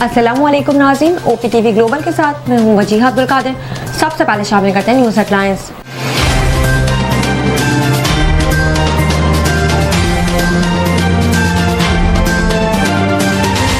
अस्सलामुअलैकुम नाज़रीन, OPTV global के साथ मैं हूँ वजीहा अब्दुल कादिर। सबसे पहले शामिल करते हैं न्यूज़ हेडलाइंस।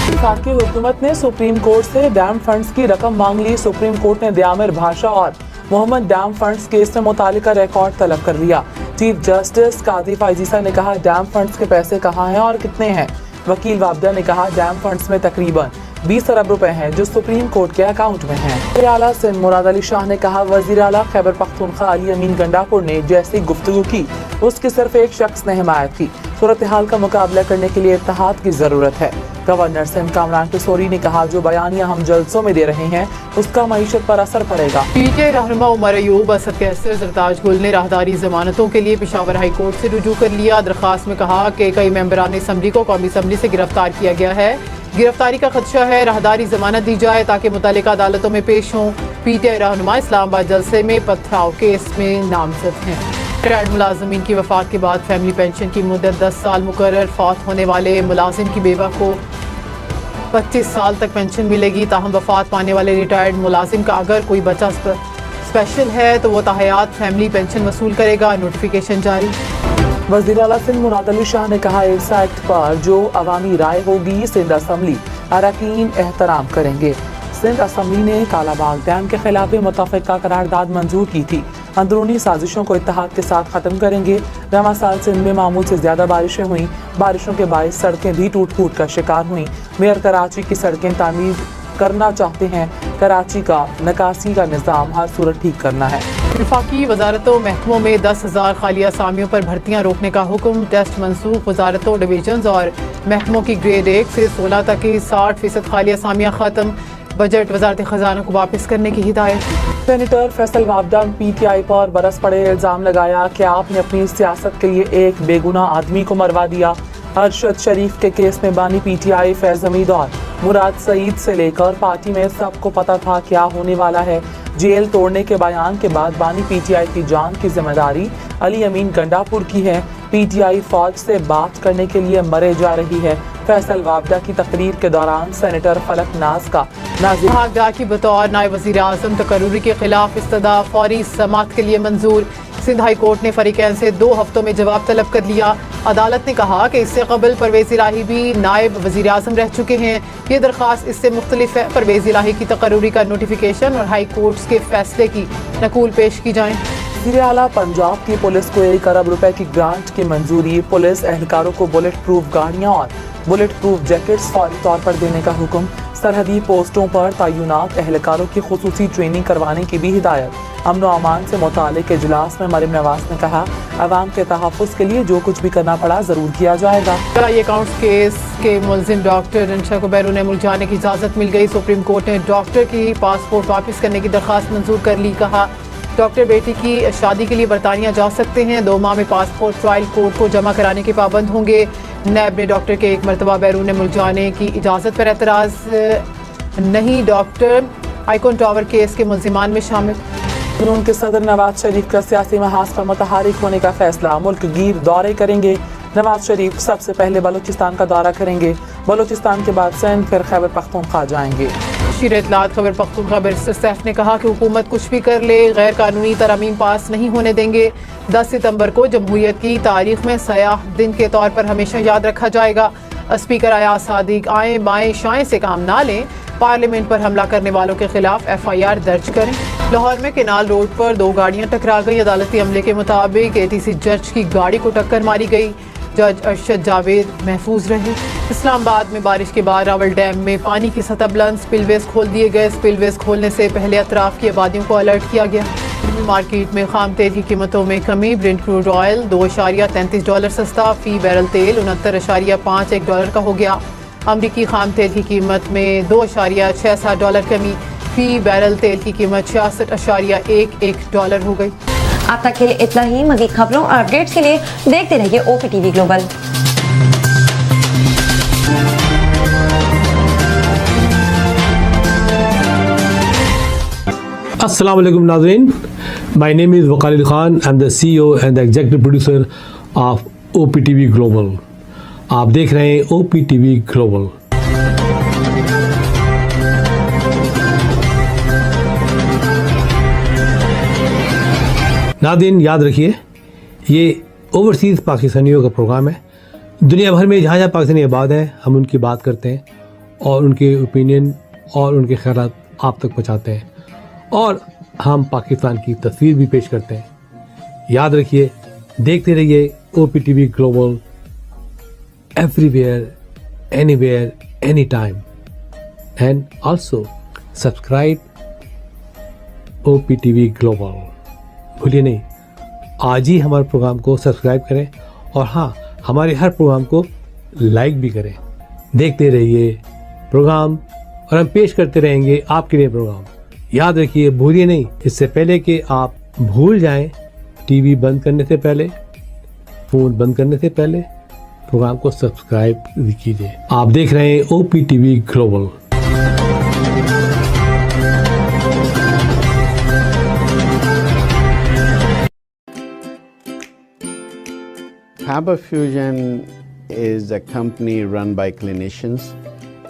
वफाकी हुकूमत ने सुप्रीम कोर्ट से डैम फंड्स की रकम मांग ली। सुप्रीम कोर्ट ने दियामिर भाषा और मोहम्मद डैम फंड्स केस से मुतालिका रिकॉर्ड तलब कर लिया। चीफ जस्टिस कादी फाइजीसा ने कहा, डैम फंड्स के पैसे कहाँ हैं और कितने हैं। वकील वाबदा ने कहा, डैम फंड्स में तकरीबन 20 अरब रुपए हैं जो सुप्रीम कोर्ट के अकाउंट में हैं। वज़ीर आला सिंध मुराद अली शाह ने कहा, वज़ीर आला खैबर पख्तूनख्वा अली अमीन गंडापुर ने जैसी गुफ्तगू की उसकी सिर्फ एक शख्स ने हिमायत की। सूरत हाल का मुकाबला करने के लिए इत्तेहाद की जरूरत है। गवर्नर सिंध कामरान किशोरी ने कहा, जो बयानियां हम जलसों में दे रहे हैं उसका मईशत पर असर पड़ेगा। पीटीआई रहनुमा उमर अयूब, असद कैसर, सरताज गुल ने राहदारी जमानतों के लिए पेशावर हाई कोर्ट से रुजू कर लिया। दरखास्त में कहा कि कई मेंबरान असम्बली को कौमी असम्बली से गिरफ्तार किया गया है। गिरफ्तारी का खदशा है, राहदारी जमानत दी जाए ताकि मुतल्लिका अदालतों में पेश हों। पीटीआई रहनुमा इस्लामाबाद जलसे में पथराव केस में नामजद हैं। ट्रेड मुलाजमीन की वफात के बाद फैमिली पेंशन की मुद्दत 10 साल मुकर्रर। फौत होने वाले मुलाजिम की बेवा को 25 साल तक पेंशन मिलेगी। ताहम वफात पाने वाले रिटायर्ड मुलाजिम का अगर कोई बच्चा स्पेशल है तो वो ताहयात फैमिली पेंशन वसूल करेगा। नोटिफिकेशन जारी। वज़ीर आला सिंध मुराद अली शाह ने कहा, एड्स एक्ट पर जो अवामी राय होगी सिंध असम्बली अरकान एहतराम करेंगे। सिंध असम्बली ने कालाबाग डैम के खिलाफ मुतफ़िका करारदाद मंजूर की थी। अंदरूनी साजिशों को इत्तेहाद के साथ ख़त्म करेंगे। रवां साल सिंध में मामूल से ज़्यादा बारिशें हुई। बारिशों के बायस सड़कें भी टूट फूट का शिकार हुई। मेयर कराची की सड़कें तामीर करना चाहते हैं। कराची का निकासी का निज़ाम हर सूरत ठीक करना है। वफाकी वजारतों महकमों में 10,000 खाली असामियों पर भर्तियां रोकने का हुक्म। टेस्ट मनसूख। वजारतों, डिवीजन और महकमों की ग्रेड 1 से 16 तक की 60% खाली असामियां ख़त्म। बजट वजारत खजाना को वापस करने की हिदायत। सेनेटर फैसल वाबदा PTI पर बरस पड़े इल्ज़ाम लगाया कि आपने अपनी सियासत के लिए एक बेगुनाह आदमी को मरवा दिया। अरशद शरीफ के केस में बानी PTI फैज़ हमीद और मुराद सईद से लेकर पार्टी में सबको पता था क्या होने वाला है। जेल तोड़ने के बयान के बाद बानी PTI की जान की जिम्मेदारी अली अमीन गंडापुर की है। PTI फौज से बात करने के लिए मरे जा रही है। फैसल वाबदा की तकरीर के दौरान सेनेटर फलक नाज का नाज़िर की बतौर नायब वज़ीर आज़म तकर्रुरी के खिलाफ इस्तदा फौरी समाअत के लिए मंजूर। सिंध हाई कोर्ट ने फरीकैन से 2 हफ्तों में जवाब तलब कर लिया। अदालत ने कहा कि इससे कबल परवेज़ इलाही भी नायब वज़ीर आज़म रह चुके हैं। ये दरख्वास्त इससे मुख्तलिफ है। परवेज़ इलाही की तकर्रुरी का नोटिफिकेशन और हाई कोर्ट के फैसले की नकूल पेश की जाए। वज़ीर आला पंजाब की पुलिस को 1 अरब रुपए की ग्रांट की मंजूरी। पुलिस एहलकारों को बुलेट प्रूफ गाड़ियाँ और बुलेट प्रूफ जैकेट्स फौरी तौर पर देने का हुक्म। सरहदी पोस्टों पर तैनात एहलकारों की खुसूसी ट्रेनिंग करवाने की भी हिदायत। अमन व अमान से मुतालिक इजलास में मरियम नवाज ने कहा, अवाम के तहफ़्फ़ुज़ के लिए जो कुछ भी करना पड़ा ज़रूर किया जाएगा। अकाउंट्स केस के मुलजिम डॉक्टर रंशा को बैरून मुल्क जाने की इजाज़त मिल गई। सुप्रीम कोर्ट ने डॉक्टर की पासपोर्ट वापस करने की दरख्वास्त मंजूर कर ली। कहा, डॉक्टर बेटी की शादी के लिए बरतानिया जा सकते हैं। 2 माह में पासपोर्ट ट्रायल कोर्ट को जमा कराने के पाबंद होंगे। नैब ने डॉक्टर के 1 मरतबा बैरून मुल्क जाने की इजाज़त पर एतराज़ नहीं। डॉक्टर आइकॉन टावर केस के मुलजिमान में शामिल। उनके सदर नवाज शरीफ का सियासी महाज पर मुतहरिक होने का फैसला। मुल्क गिर दौरे करेंगे। नवाज शरीफ सबसे पहले बलूचिस्तान का दौरा करेंगे। बलूचिस्तान के बाद सिंध, फिर खैबर पख्तूनख्वा जाएंगे। शीर इत्तलात खैबर पख्तूनख्वा बैरिस्टर सैफ ने कहा कि हुकूमत कुछ भी कर ले, गैर कानूनी तरमीम पास नहीं होने देंगे। 10 सितंबर को जमहूरियत की तारीख में सयाह दिन के तौर पर हमेशा याद रखा जाएगा। स्पीकर अयाज सादिक आए बाएं शाएं से काम ना लें। पार्लियामेंट पर हमला करने वालों के खिलाफ FIR दर्ज करें। लाहौर में केनाल रोड पर 2 गाड़ियां टकरा गई। अदालती अमले के मुताबिक ATC जज की गाड़ी को टक्कर मारी गई। जज अरशद जावेद महफूज रहे। इस्लामाबाद में बारिश के बाद रावल डैम में पानी की सतह बुलंद। स्पिलवेज खोल दिए गए। स्पिलवेज खोलने से पहले अतराफ की आबादियों को अलर्ट किया गया। मार्केट में खाम तेल की कीमतों में कमी। ब्रेंट क्रूड ऑयल $2.33 सस्ता। फी बैरल तेल $69.51 का हो गया। अमरीकी खाम तेल की कीमत में $2.67 कमी। फी बैरल तेल की कीमत $66.11 हो गई। अब तक के लिए इतना ही। मज़ीद खबरों और अपडेट्स के लिए देखते रहिए OPTV ग्लोबल। अस्सलाम वालेकुम नाज़रीन, my name is Waqar Khan. I am the CEO and the executive producer of OPTV global. आप देख रहे हैं OPTV ग्लोबल। नाज़रीन याद रखिए ये ओवरसीज़ पाकिस्तानियों का प्रोग्राम है। दुनिया भर में जहाँ जहाँ पाकिस्तानी आबाद हैं हम उनकी बात करते हैं और उनके ओपिनियन और उनके ख्यालात आप तक पहुँचाते हैं और हम पाकिस्तान की तस्वीर भी पेश करते हैं। याद रखिए, देखते रहिए OPTV global, everywhere, anywhere, any time, and also subscribe OPTV global. भूलिए नहीं, आज ही हमारे प्रोग्राम को सब्सक्राइब करें और हाँ, हमारे हर प्रोग्राम को लाइक भी करें। देखते रहिए प्रोग्राम और हम पेश करते रहेंगे आपके लिए प्रोग्राम। याद रखिए, भूलिए नहीं, इससे पहले कि आप भूल जाएं, टीवी बंद करने से पहले, फ़ोन बंद करने से पहले प्रोग्राम को सब्सक्राइब कीजिए। आप देख रहे हैं OPTV global. Faber Fusion is a company run by clinicians.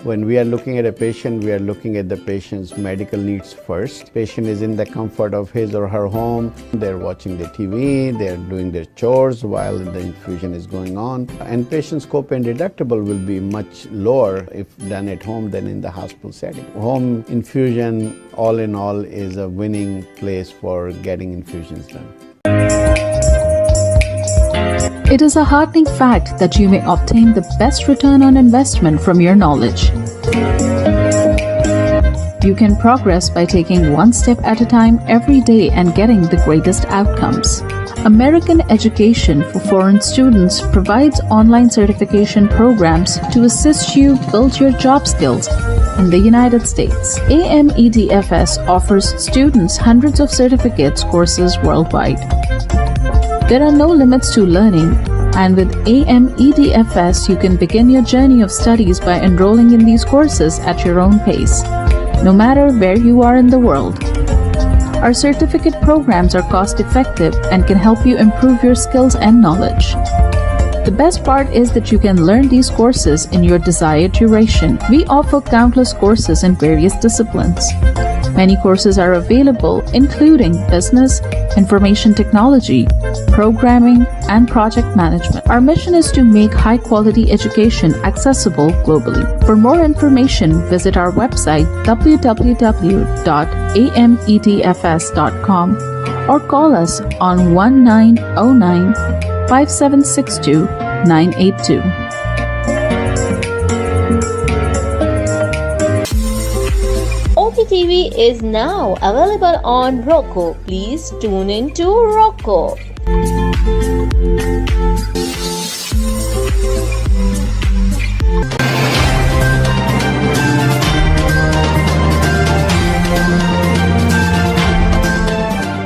When we are looking at a patient, we are looking at the patient's medical needs first. Patient is in the comfort of his or her home. They're watching the TV, they're doing their chores while the infusion is going on. And patient's copay and deductible will be much lower if done at home than in the hospital setting. Home infusion, all in all, is a winning place for getting infusions done. It is a heartening fact that you may obtain the best return on investment from your knowledge. You can progress by taking one step at a time every day and getting the greatest outcomes. American Education for Foreign Students provides online certification programs to assist you build your job skills in the United States. AMEDFS offers students hundreds of certificates courses worldwide. There are no limits to learning, and with AMEDFS, you can begin your journey of studies by enrolling in these courses at your own pace, no matter where you are in the world. Our certificate programs are cost-effective and can help you improve your skills and knowledge. The best part is that you can learn these courses in your desired duration. We offer countless courses in various disciplines. Many courses are available, including business, information technology, programming, and project management. Our mission is to make high-quality education accessible globally. For more information, visit our website www.amedfs.com or call us on 1909-5762-982. OPTV is now available on Roku. Please tune in to Roku.